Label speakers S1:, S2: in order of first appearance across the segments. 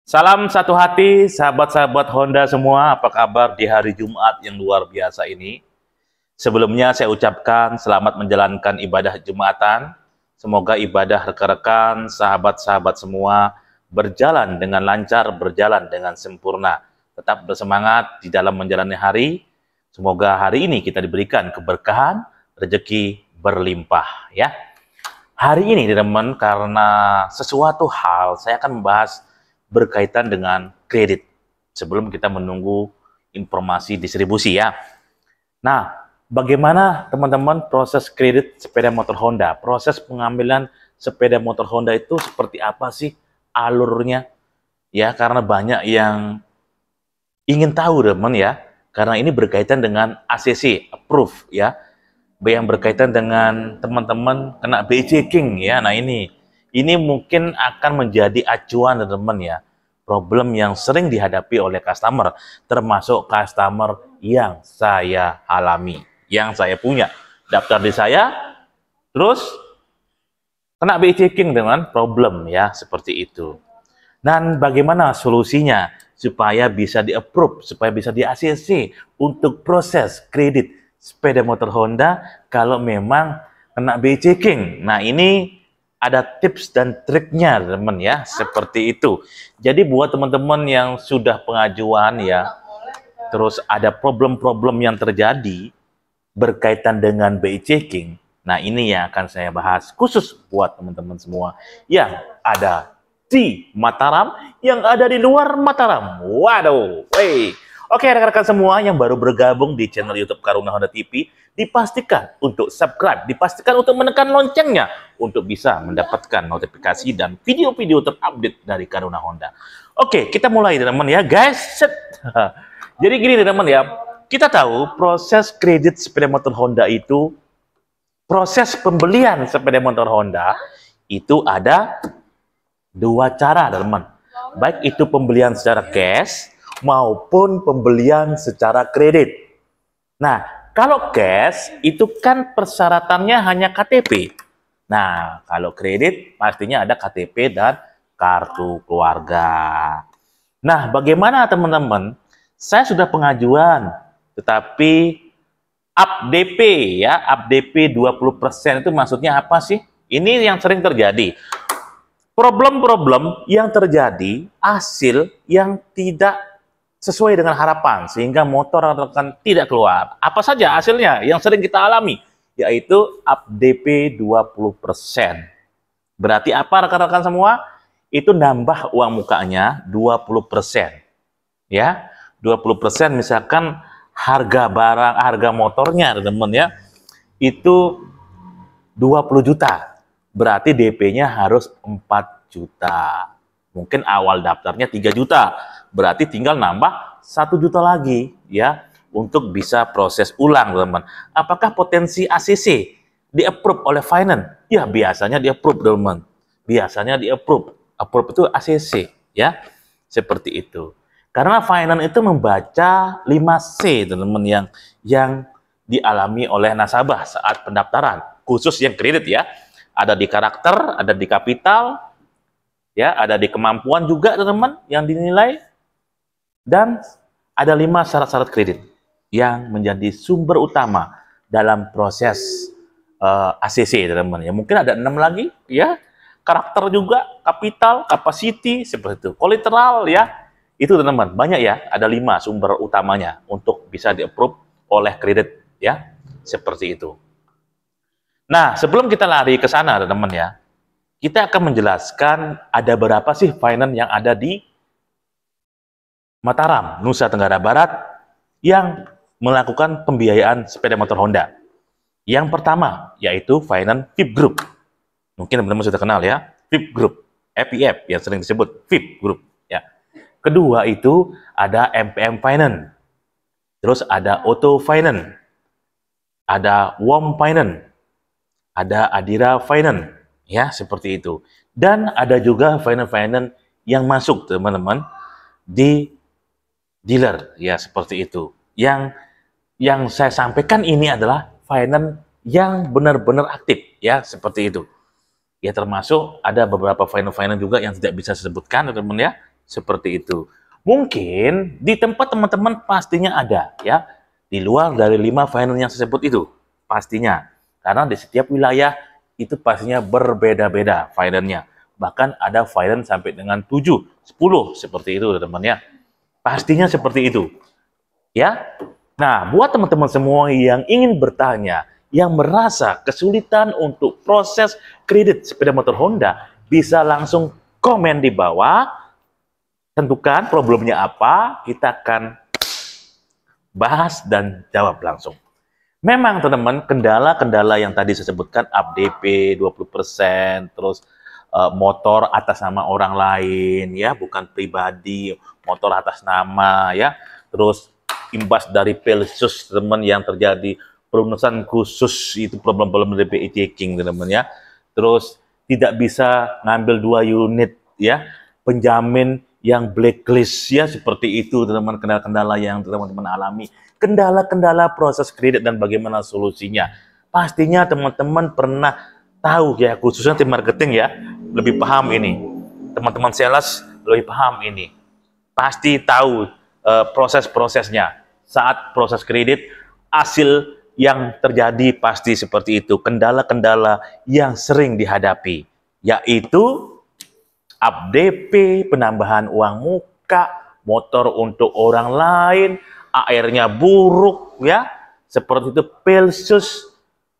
S1: Salam satu hati, sahabat-sahabat Honda semua. Apa kabar di hari Jumat yang luar biasa ini? Sebelumnya saya ucapkan selamat menjalankan ibadah Jumatan. Semoga ibadah rekan-rekan, sahabat-sahabat semua berjalan dengan lancar, berjalan dengan sempurna. Tetap bersemangat di dalam menjalani hari. Semoga hari ini kita diberikan keberkahan, rezeki berlimpah ya. Hari ini teman-teman, karena sesuatu hal saya akan membahas berkaitan dengan kredit sebelum kita menunggu informasi distribusi ya. Nah, bagaimana teman-teman proses kredit sepeda motor Honda? Proses pengambilan sepeda motor Honda itu seperti apa sih alurnya? Ya, karena banyak yang ingin tahu teman ya, karena ini berkaitan dengan ACC, approve ya, yang berkaitan dengan teman-teman kena BI checking ya. Nah ini mungkin akan menjadi acuan teman-teman ya, problem yang sering dihadapi oleh customer, termasuk customer yang saya alami, yang saya punya daftar di saya, terus kena BI checking dengan problem ya, seperti itu. Dan bagaimana solusinya supaya bisa di-approve, supaya bisa di-ACC untuk proses kredit sepeda motor Honda kalau memang kena BI checking. Nah, ini ada tips dan triknya, teman ya, seperti itu. Jadi buat teman-teman yang sudah pengajuan ya, terus ada problem-problem yang terjadi berkaitan dengan BI checking. Nah, ini yang akan saya bahas khusus buat teman-teman semua yang ada di Mataram, yang ada di luar Mataram. Waduh, wey. Oke, rekan-rekan semua yang baru bergabung di channel YouTube Karuna Honda TV, dipastikan untuk subscribe, dipastikan untuk menekan loncengnya untuk bisa mendapatkan notifikasi dan video-video terupdate dari Karuna Honda. Oke, kita mulai teman-teman ya, guys. Jadi gini teman-teman ya, kita tahu proses kredit sepeda motor Honda itu, proses pembelian sepeda motor Honda itu ada dua cara teman-teman. Baik itu pembelian secara cash maupun pembelian secara kredit. Nah, kalau cash itu kan persyaratannya hanya KTP. Nah, kalau kredit pastinya ada KTP dan kartu keluarga. Nah, bagaimana teman-teman? Saya sudah pengajuan, tetapi up DP ya, up DP 20% itu maksudnya apa sih? Ini yang sering terjadi. Problem-problem yang terjadi, hasil yang tidak sesuai dengan harapan, sehingga motor akan tidak keluar. Apa saja hasilnya yang sering kita alami? Yaitu up DP 20%. Berarti apa rekan-rekan semua? Itu nambah uang mukanya 20%. Ya, 20% misalkan harga barang, harga motornya teman-teman ya, itu 20 juta. Berarti DP-nya harus 4 juta. Mungkin awal daftarnya 3 juta. Berarti tinggal nambah 1 juta lagi ya untuk bisa proses ulang, teman-teman. Apakah potensi ACC di-approve oleh finance? Ya, biasanya di-approve, teman-teman. Biasanya di-approve. Approve itu ACC ya. Seperti itu. Karena finance itu membaca 5C, teman-teman, yang dialami oleh nasabah saat pendaftaran, khusus yang kredit ya. Ada di karakter, ada di kapital, ya, ada di kemampuan juga teman-teman yang dinilai, dan ada 5 syarat-syarat kredit yang menjadi sumber utama dalam proses ACC teman-teman. Ya, mungkin ada 6 lagi ya, karakter juga, kapital, capacity, seperti itu, kolateral ya, itu teman-teman banyak ya, ada 5 sumber utamanya untuk bisa di-approve oleh kredit ya, seperti itu. Nah, sebelum kita lari ke sana, teman-teman ya, kita akan menjelaskan ada berapa sih finance yang ada di Mataram, Nusa Tenggara Barat, yang melakukan pembiayaan sepeda motor Honda. Yang pertama, yaitu finance VIP Group. Mungkin teman-teman sudah kenal ya, VIP Group, FIF yang sering disebut VIP Group. Ya. Kedua itu ada MPM Finance, terus ada Auto Finance, ada WOM Finance, ada Adira Finance, ya seperti itu. Dan ada juga finance yang masuk teman-teman di dealer, ya seperti itu. Yang saya sampaikan ini adalah finance yang benar-benar aktif, ya seperti itu. Ya termasuk ada beberapa finance juga yang tidak bisa disebutkan teman-teman ya, Seperti itu. Mungkin di tempat teman-teman pastinya ada ya, di luar dari 5 finance yang saya sebut itu pastinya. Karena di setiap wilayah itu pastinya berbeda-beda finance-nya. Bahkan ada finance sampai dengan 7, 10 seperti itu teman-teman ya. Pastinya seperti itu. Ya. Nah, buat teman-teman semua yang ingin bertanya, yang merasa kesulitan untuk proses kredit sepeda motor Honda, bisa langsung komen di bawah, tentukan problemnya apa, kita akan bahas dan jawab langsung. Memang teman-teman, kendala-kendala yang tadi saya sebutkan, UpDP 20%, terus motor atas nama orang lain, ya, bukan pribadi, motor atas nama, ya, terus imbas dari Pelsus teman yang terjadi pelunasan khusus itu problem-problem dari BI checking teman ya, terus tidak bisa ngambil 2 unit ya, penjamin yang blacklist ya, seperti itu teman-teman, kendala-kendala yang teman-teman alami, kendala-kendala proses kredit dan bagaimana solusinya. Pastinya teman-teman pernah tahu ya, khususnya tim marketing ya, lebih paham ini. Teman-teman sales lebih paham ini. Pasti tahu proses-prosesnya. Saat proses kredit, hasil yang terjadi pasti seperti itu. Kendala-kendala yang sering dihadapi, yaitu UpDP, penambahan uang muka, motor untuk orang lain, AR-nya buruk, ya, seperti itu, Pelsus,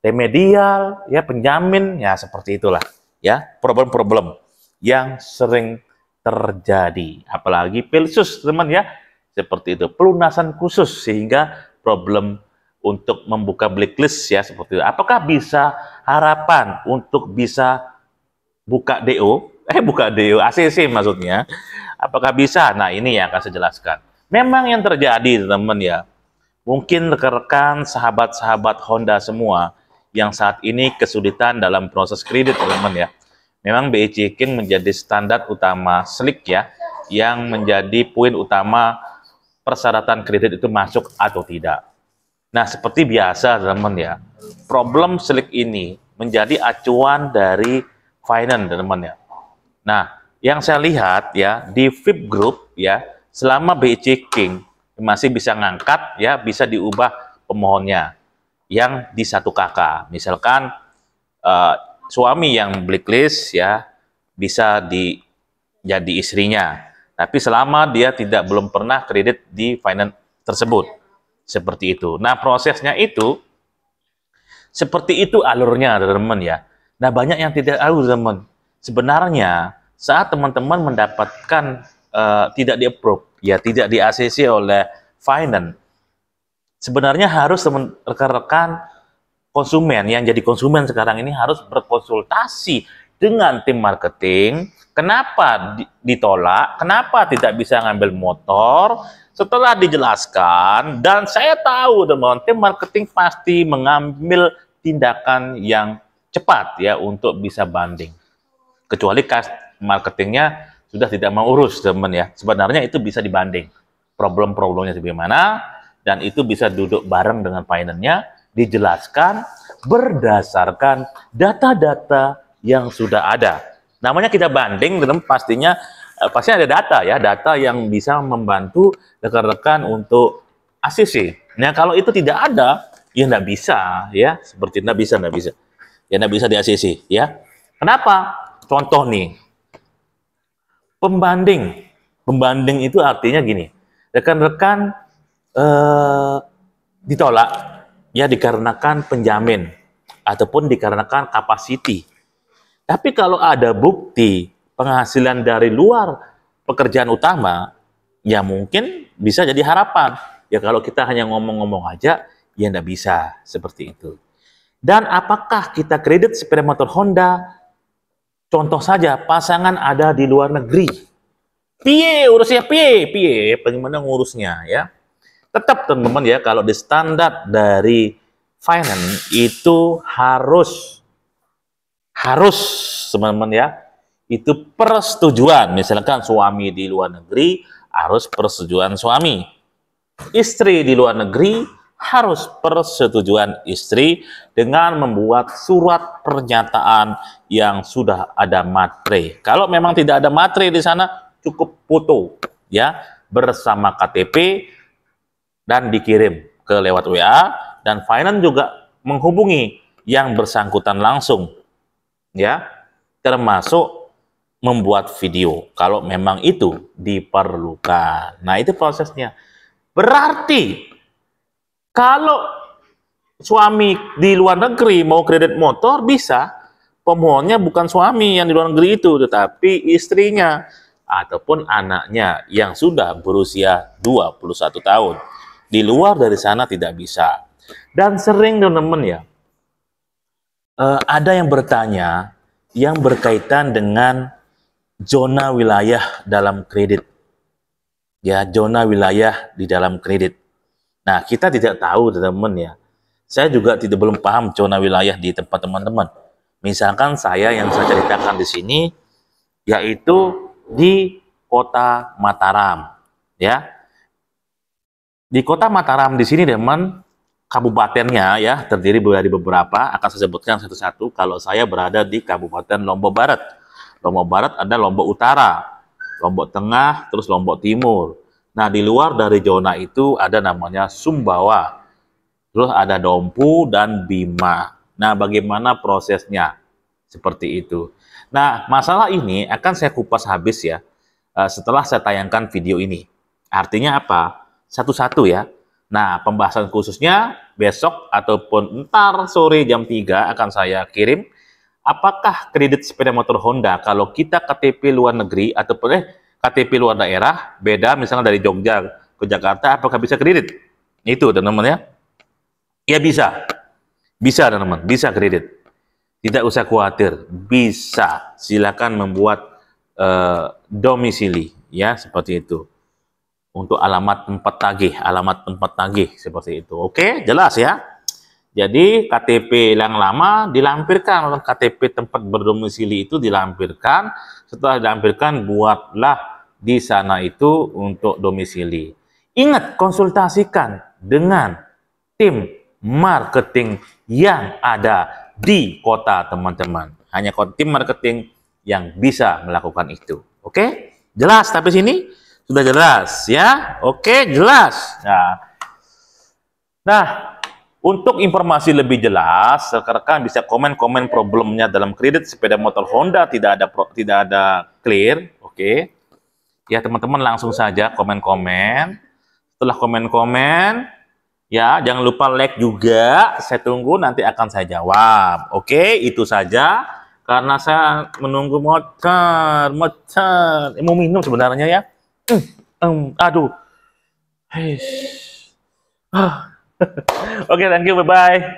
S1: remedial, ya, penjamin, ya, seperti itulah, ya, problem-problem yang sering terjadi. Apalagi Pelsus, teman ya, seperti itu, pelunasan khusus, sehingga problem untuk membuka blacklist, ya, seperti itu. Apakah bisa harapan untuk bisa buka DO? Buka DO, ACC maksudnya. Apakah bisa? Nah, ini yang akan saya jelaskan. Memang yang terjadi, teman ya, mungkin rekan-rekan, sahabat-sahabat Honda semua yang saat ini kesulitan dalam proses kredit, teman ya. Memang BI checking menjadi standar utama SLIK ya, yang menjadi poin utama persyaratan kredit itu masuk atau tidak. Nah, seperti biasa, teman ya, problem SLIK ini menjadi acuan dari finance, teman ya. Nah, yang saya lihat ya di VIP Group ya, selama BI checking masih bisa ngangkat ya, bisa diubah pemohonnya yang di 1 KK. Misalkan suami yang blacklist ya, bisa jadi istrinya. Tapi selama dia belum pernah kredit di finance tersebut. Seperti itu. Nah, prosesnya itu seperti itu alurnya, teman-teman ya. Nah, banyak yang tidak tahu, teman. Sebenarnya saat teman-teman mendapatkan tidak di-approve, ya, tidak di-ACC oleh finance, sebenarnya harus rekan-rekan konsumen yang jadi konsumen sekarang ini harus berkonsultasi dengan tim marketing. Kenapa ditolak? Kenapa tidak bisa ngambil motor? Setelah dijelaskan, dan saya tahu teman, tim marketing pasti mengambil tindakan yang cepat ya untuk bisa banding. Kecuali marketingnya sudah tidak mau urus, teman ya. Sebenarnya itu bisa dibanding problem-problemnya bagaimana, dan itu bisa duduk bareng dengan finance-nya, dijelaskan berdasarkan data-data yang sudah ada. Namanya kita banding, teman, pastinya pasti ada data ya, data yang bisa membantu rekan-rekan untuk ACC. Nah, kalau itu tidak ada, ya nggak bisa ya, seperti nggak bisa ya, nggak bisa di ACC ya. Kenapa? Contoh nih, pembanding itu artinya gini, rekan-rekan ditolak ya dikarenakan penjamin ataupun dikarenakan kapasiti. Tapi kalau ada bukti penghasilan dari luar pekerjaan utama, ya mungkin bisa jadi harapan. Ya kalau kita hanya ngomong-ngomong aja, ya nggak bisa seperti itu. Dan apakah kita kredit sepeda motor Honda? Contoh saja, pasangan ada di luar negeri. Piye urusnya, piye, bagaimana ngurusnya ya? Tetap teman-teman ya, kalau di standar dari finance itu harus teman-teman ya, itu persetujuan. Misalkan suami di luar negeri harus persetujuan suami, istri di luar negeri harus persetujuan istri dengan membuat surat pernyataan yang sudah ada materai. Kalau memang tidak ada materai di sana, cukup foto ya bersama KTP dan dikirim ke lewat WA, dan finance juga menghubungi yang bersangkutan langsung ya, termasuk membuat video kalau memang itu diperlukan. Nah, itu prosesnya. Berarti kalau suami di luar negeri mau kredit motor bisa, pemohonnya bukan suami yang di luar negeri itu, tetapi istrinya ataupun anaknya yang sudah berusia 21 tahun. Di luar dari sana tidak bisa. Dan sering teman-teman ya, ada yang bertanya yang berkaitan dengan zona wilayah dalam kredit. Ya, zona wilayah di dalam kredit. Nah, kita tidak tahu teman-teman ya. Saya juga belum paham zona wilayah di tempat teman-teman. Misalkan saya yang saya ceritakan di sini, yaitu di Kota Mataram, ya. Di Kota Mataram di sini, teman, kabupatennya ya terdiri dari beberapa. Akan saya sebutkan satu-satu. Kalau saya berada di Kabupaten Lombok Barat. Lombok Barat ada Lombok Utara, Lombok Tengah, terus Lombok Timur. Nah, di luar dari zona itu ada namanya Sumbawa. Terus ada Dompu dan Bima. Nah, bagaimana prosesnya? Seperti itu. Nah, masalah ini akan saya kupas habis ya setelah saya tayangkan video ini. Artinya apa? Satu-satu ya. Nah, pembahasan khususnya besok ataupun ntar sore jam 3 akan saya kirim. Apakah kredit sepeda motor Honda kalau kita KTP luar negeri ataupun KTP luar daerah, beda misalnya dari Jogja ke Jakarta, apakah bisa kredit? Itu teman-teman ya. Ya bisa. Bisa teman-teman, bisa kredit. Tidak usah khawatir, bisa. Silakan membuat domisili ya, seperti itu. Untuk alamat tempat tagih seperti itu. Oke, jelas ya. Jadi KTP yang lama dilampirkan, KTP tempat berdomisili itu dilampirkan. Setelah dilampirkan, buatlah di sana itu untuk domisili. Ingat, konsultasikan dengan tim marketing yang ada di kota teman-teman. Hanya tim marketing yang bisa melakukan itu. Oke? Jelas tapi sini? Sudah jelas ya? Oke, jelas. Nah, untuk informasi lebih jelas, rekan bisa komen-komen problemnya dalam kredit sepeda motor Honda tidak ada clear, oke? Ya, teman-teman langsung saja komen-komen. Setelah komen-komen, ya jangan lupa like juga. Saya tunggu nanti akan saya jawab. Oke, itu saja. Karena saya menunggu motor. Mau minum sebenarnya ya. Aduh. Oke, thank you, bye-bye.